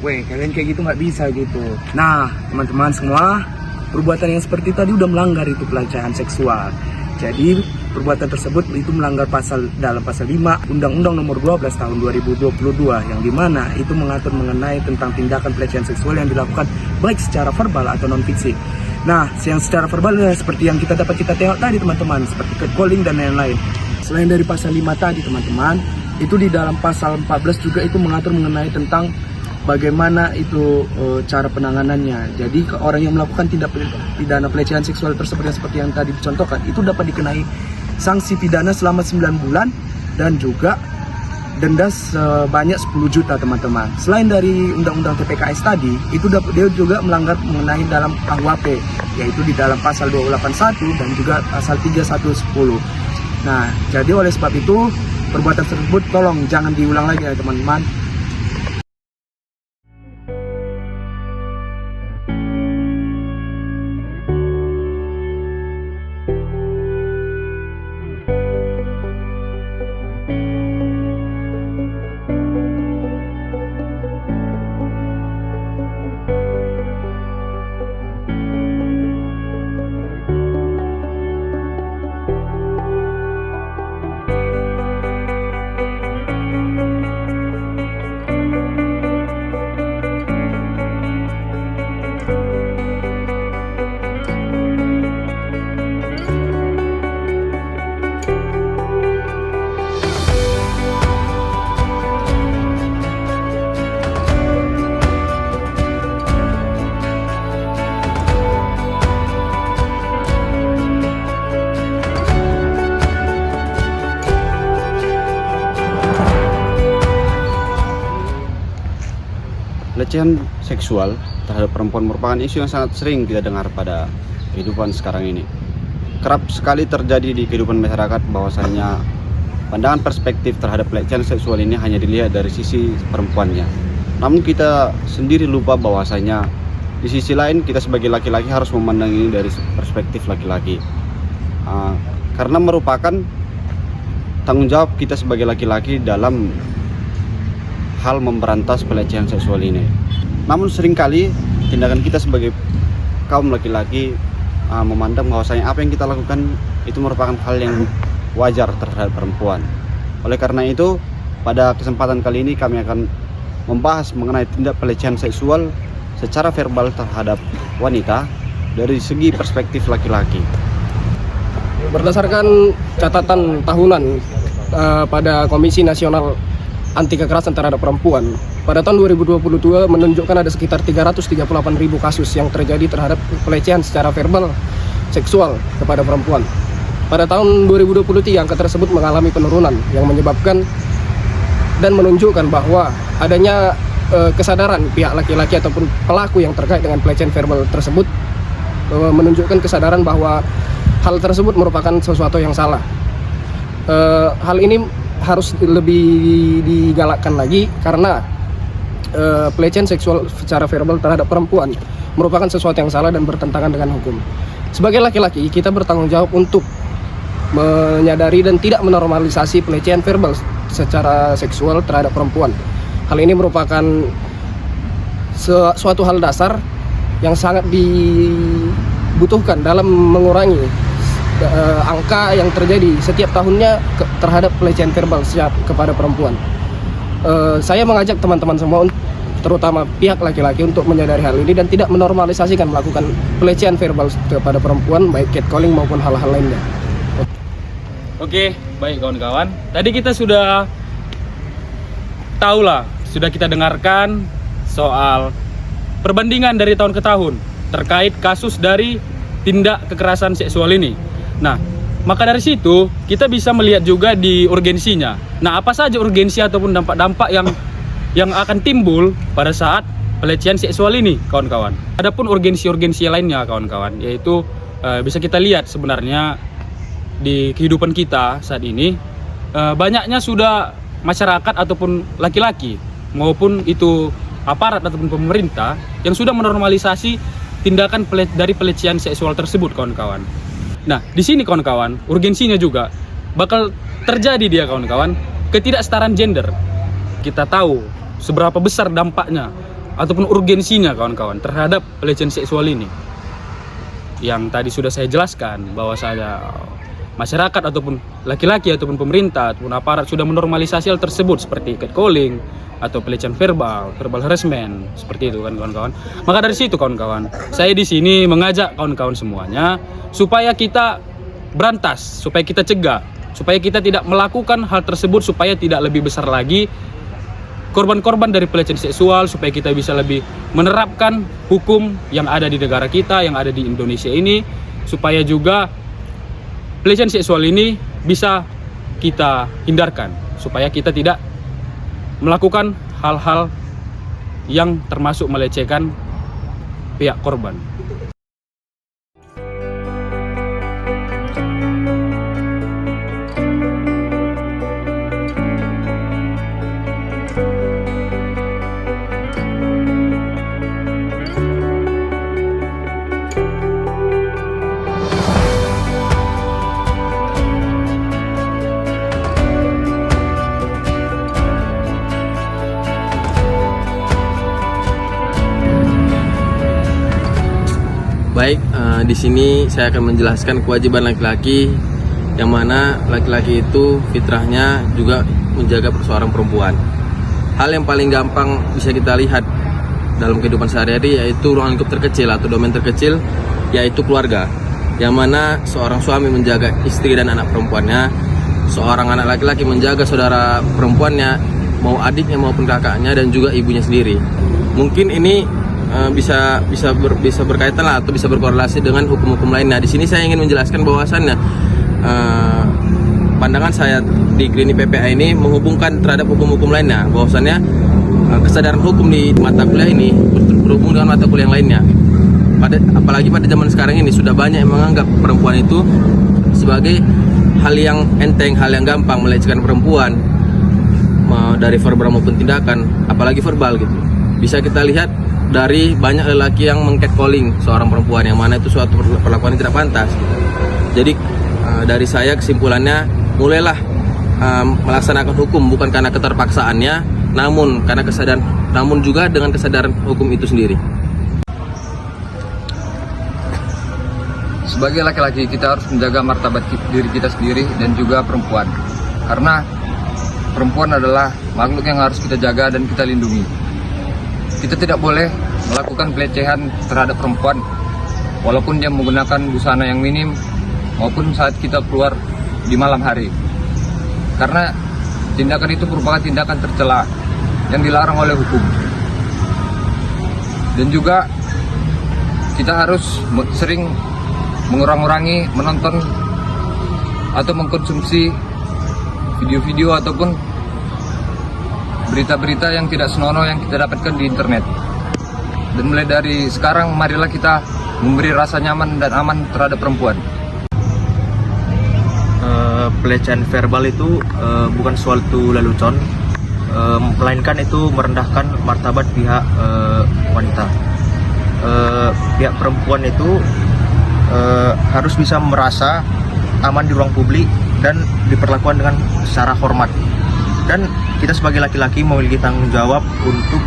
Weh, kalian kayak gitu nggak bisa gitu. Nah, teman-teman semua, perbuatan yang seperti tadi udah melanggar itu pelecehan seksual. Jadi, perbuatan tersebut itu melanggar dalam pasal 5 Undang-Undang Nomor 12 Tahun 2022 yang dimana itu mengatur mengenai tentang tindakan pelecehan seksual yang dilakukan baik secara verbal atau non fisik. Nah, yang secara verbal seperti yang kita tengok tadi teman-teman, seperti catcalling dan lain-lain. Selain dari pasal 5 tadi teman-teman, itu di dalam pasal 14 juga itu mengatur mengenai tentang bagaimana itu cara penanganannya. Jadi orang yang melakukan tindak pidana pelecehan seksual tersebut yang seperti yang tadi dicontohkan itu dapat dikenai sanksi pidana selama 9 bulan dan juga denda sebanyak 10 juta teman-teman. Selain dari undang-undang TPKS tadi, itu dia juga melanggar mengenai dalam KUHP, yaitu di dalam pasal 281 dan juga pasal 3110. Nah, jadi oleh sebab itu perbuatan tersebut tolong jangan diulang lagi ya teman-teman. Pelecehan seksual terhadap perempuan merupakan isu yang sangat sering kita dengar pada kehidupan sekarang ini. Kerap sekali terjadi di kehidupan masyarakat bahwasanya pandangan perspektif terhadap pelecehan seksual ini hanya dilihat dari sisi perempuannya. Namun kita sendiri lupa bahwasanya di sisi lain kita sebagai laki-laki harus memandang ini dari perspektif laki-laki. Karena merupakan tanggung jawab kita sebagai laki-laki dalam hal memberantas pelecehan seksual ini. Namun seringkali tindakan kita sebagai kaum laki-laki memandang bahwasanya apa yang kita lakukan itu merupakan hal yang wajar terhadap perempuan. Oleh karena itu, pada kesempatan kali ini kami akan membahas mengenai tindak pelecehan seksual secara verbal terhadap wanita dari segi perspektif laki-laki. Berdasarkan catatan tahunan pada Komisi Nasional Anti Kekerasan Terhadap Perempuan, pada tahun 2022 menunjukkan ada sekitar 338.000 kasus yang terjadi terhadap pelecehan secara verbal seksual kepada perempuan. Pada tahun 2023 angka tersebut mengalami penurunan yang menyebabkan dan menunjukkan bahwa adanya kesadaran pihak laki-laki ataupun pelaku yang terkait dengan pelecehan verbal tersebut, menunjukkan kesadaran bahwa hal tersebut merupakan sesuatu yang salah. Hal ini harus lebih digalakkan lagi karena pelecehan seksual secara verbal terhadap perempuan merupakan sesuatu yang salah dan bertentangan dengan hukum. Sebagai laki-laki, kita bertanggung jawab untuk menyadari dan tidak menormalisasi pelecehan verbal secara seksual terhadap perempuan. Hal ini merupakan suatu hal dasar yang sangat dibutuhkan dalam mengurangi angka yang terjadi setiap tahunnya terhadap pelecehan verbal kepada perempuan. Saya mengajak teman-teman semua, terutama pihak laki-laki, untuk menyadari hal ini dan tidak menormalisasikan melakukan pelecehan verbal kepada perempuan, baik catcalling maupun hal-hal lainnya. Oke, baik kawan-kawan. Tadi kita sudah tahulah, sudah kita dengarkan soal perbandingan dari tahun ke tahun terkait kasus dari tindak kekerasan seksual ini. Nah, maka dari situ kita bisa melihat juga di urgensinya. Nah, apa saja urgensi ataupun dampak-dampak yang akan timbul pada saat pelecehan seksual ini, kawan-kawan. Adapun urgensi-urgensi lainnya, kawan-kawan, yaitu bisa kita lihat sebenarnya di kehidupan kita saat ini, banyaknya sudah masyarakat ataupun laki-laki maupun itu aparat ataupun pemerintah yang sudah menormalisasi tindakan dari pelecehan seksual tersebut, kawan-kawan. Nah, di sini kawan-kawan, urgensinya juga bakal terjadi dia, kawan-kawan, ketidaksetaraan gender. Kita tahu seberapa besar dampaknya ataupun urgensinya kawan-kawan terhadap pelecehan seksual ini. Yang tadi sudah saya jelaskan bahwa masyarakat ataupun laki-laki ataupun pemerintah ataupun aparat sudah menormalisasi hal tersebut seperti catcalling atau pelecehan verbal harassment seperti itu kan kawan-kawan. Maka dari situ kawan-kawan, saya di sini mengajak kawan-kawan semuanya supaya kita berantas, supaya kita cegah, supaya kita tidak melakukan hal tersebut, supaya tidak lebih besar lagi korban-korban dari pelecehan seksual, supaya kita bisa lebih menerapkan hukum yang ada di negara kita, yang ada di Indonesia ini, supaya juga pelecehan seksual ini bisa kita hindarkan, supaya kita tidak melakukan hal-hal yang termasuk melecehkan pihak korban. Baik, di sini saya akan menjelaskan kewajiban laki-laki, yang mana laki-laki itu fitrahnya juga menjaga seorang perempuan. Hal yang paling gampang bisa kita lihat dalam kehidupan sehari-hari yaitu ruang lingkup terkecil atau domain terkecil, yaitu keluarga. Yang mana seorang suami menjaga istri dan anak perempuannya, seorang anak laki-laki menjaga saudara perempuannya, mau adiknya maupun kakaknya dan juga ibunya sendiri. Mungkin ini bisa berkaitan lah atau bisa berkorelasi dengan hukum-hukum lainnya. Di sini saya ingin menjelaskan bahwasannya pandangan saya di Klinik PPA ini menghubungkan terhadap hukum-hukum lainnya, bahwasannya kesadaran hukum di mata kuliah ini berhubung dengan mata kuliah yang lainnya. Apalagi pada zaman sekarang ini sudah banyak yang menganggap perempuan itu sebagai hal yang enteng, hal yang gampang, melecehkan perempuan dari verbal maupun tindakan, apalagi verbal gitu. Bisa kita lihat dari banyak lelaki yang meng-catcalling seorang perempuan, yang mana itu suatu perlakuan yang tidak pantas. Jadi dari saya kesimpulannya, mulailah melaksanakan hukum bukan karena keterpaksaannya, namun karena kesadaran, namun juga dengan kesadaran hukum itu sendiri. Sebagai laki-laki kita harus menjaga martabat diri kita sendiri dan juga perempuan, karena perempuan adalah makhluk yang harus kita jaga dan kita lindungi. Kita tidak boleh melakukan pelecehan terhadap perempuan walaupun dia menggunakan busana yang minim maupun saat kita keluar di malam hari, karena tindakan itu merupakan tindakan tercela yang dilarang oleh hukum. Dan juga kita harus sering mengurangi menonton atau mengkonsumsi video-video ataupun berita-berita yang tidak senonoh yang kita dapatkan di internet. Dan mulai dari sekarang, marilah kita memberi rasa nyaman dan aman terhadap perempuan. Pelecehan verbal itu bukan suatu lelucon, melainkan itu merendahkan martabat pihak wanita. Pihak perempuan itu harus bisa merasa aman di ruang publik dan diperlakukan dengan secara hormat. Dan kita sebagai laki-laki memiliki tanggung jawab untuk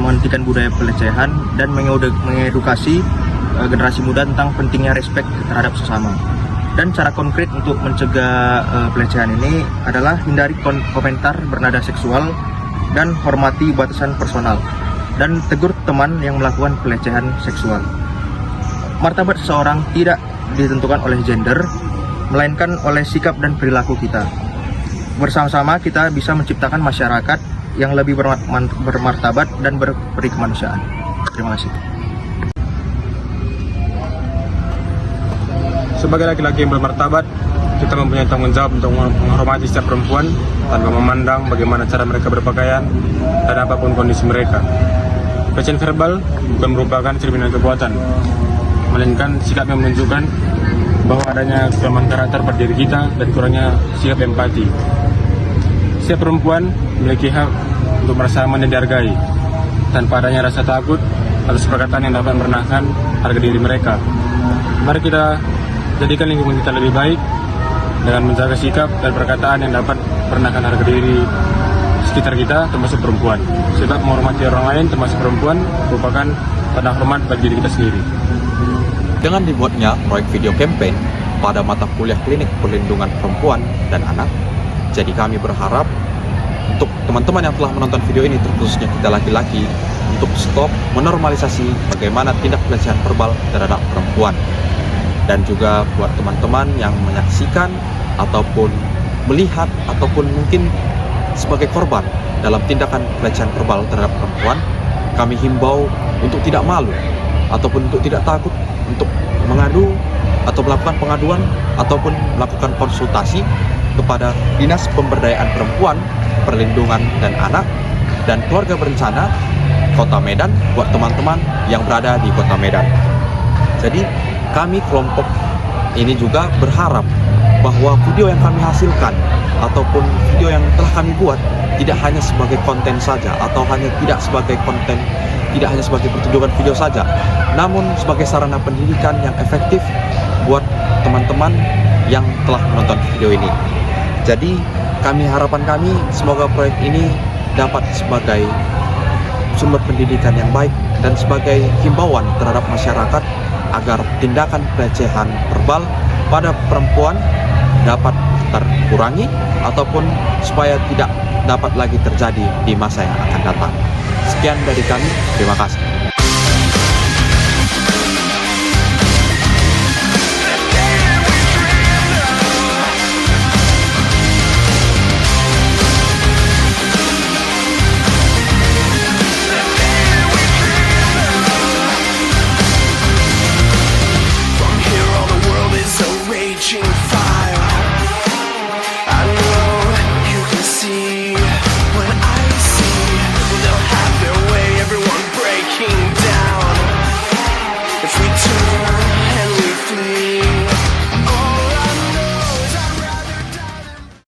menghentikan budaya pelecehan dan mengedukasi generasi muda tentang pentingnya respek terhadap sesama. Dan cara konkret untuk mencegah pelecehan ini adalah hindari komentar bernada seksual dan hormati batasan personal, dan tegur teman yang melakukan pelecehan seksual. Martabat seseorang tidak ditentukan oleh gender, melainkan oleh sikap dan perilaku kita. Bersama-sama kita bisa menciptakan masyarakat yang lebih bermartabat dan berperi kemanusiaan. Terima kasih. Sebagai laki-laki yang bermartabat, kita mempunyai tanggung jawab untuk menghormati setiap perempuan tanpa memandang bagaimana cara mereka berpakaian dan apapun kondisi mereka. Pelecehan verbal bukan merupakan cerminan kekuatan, melainkan sikap yang menunjukkan bahwa adanya kelemahan karakter pada diri kita dan kurangnya sikap empati. Setiap perempuan memiliki hak untuk merasa aman dan dihargai, tanpa adanya rasa takut atau perkataan yang dapat merendahkan harga diri mereka. Mari kita jadikan lingkungan kita lebih baik dengan menjaga sikap dan perkataan yang dapat merendahkan harga diri sekitar kita, termasuk perempuan. Sebab menghormati orang lain, termasuk perempuan, merupakan tanda hormat bagi diri kita sendiri. Dengan dibuatnya proyek video campaign pada mata kuliah klinik perlindungan perempuan dan anak, jadi kami berharap untuk teman-teman yang telah menonton video ini, terkhususnya kita laki-laki, untuk stop menormalisasi bagaimana tindak pelecehan verbal terhadap perempuan. Dan juga buat teman-teman yang menyaksikan ataupun melihat ataupun mungkin sebagai korban dalam tindakan pelecehan verbal terhadap perempuan, kami himbau untuk tidak malu ataupun untuk tidak takut untuk mengadu atau melakukan pengaduan ataupun melakukan konsultasi kepada Dinas Pemberdayaan Perempuan, Perlindungan dan Anak dan Keluarga Berencana Kota Medan buat teman-teman yang berada di Kota Medan. Jadi kami kelompok ini juga berharap bahwa video yang kami hasilkan ataupun video yang telah kami buat tidak hanya sebagai konten saja atau tidak hanya sebagai pertunjukan video saja, namun sebagai sarana pendidikan yang efektif buat teman-teman yang telah menonton video ini. Jadi harapan kami semoga proyek ini dapat sebagai sumber pendidikan yang baik dan sebagai himbauan terhadap masyarakat agar tindakan pelecehan verbal pada perempuan dapat terkurangi ataupun supaya tidak dapat lagi terjadi di masa yang akan datang. Sekian dari kami, terima kasih.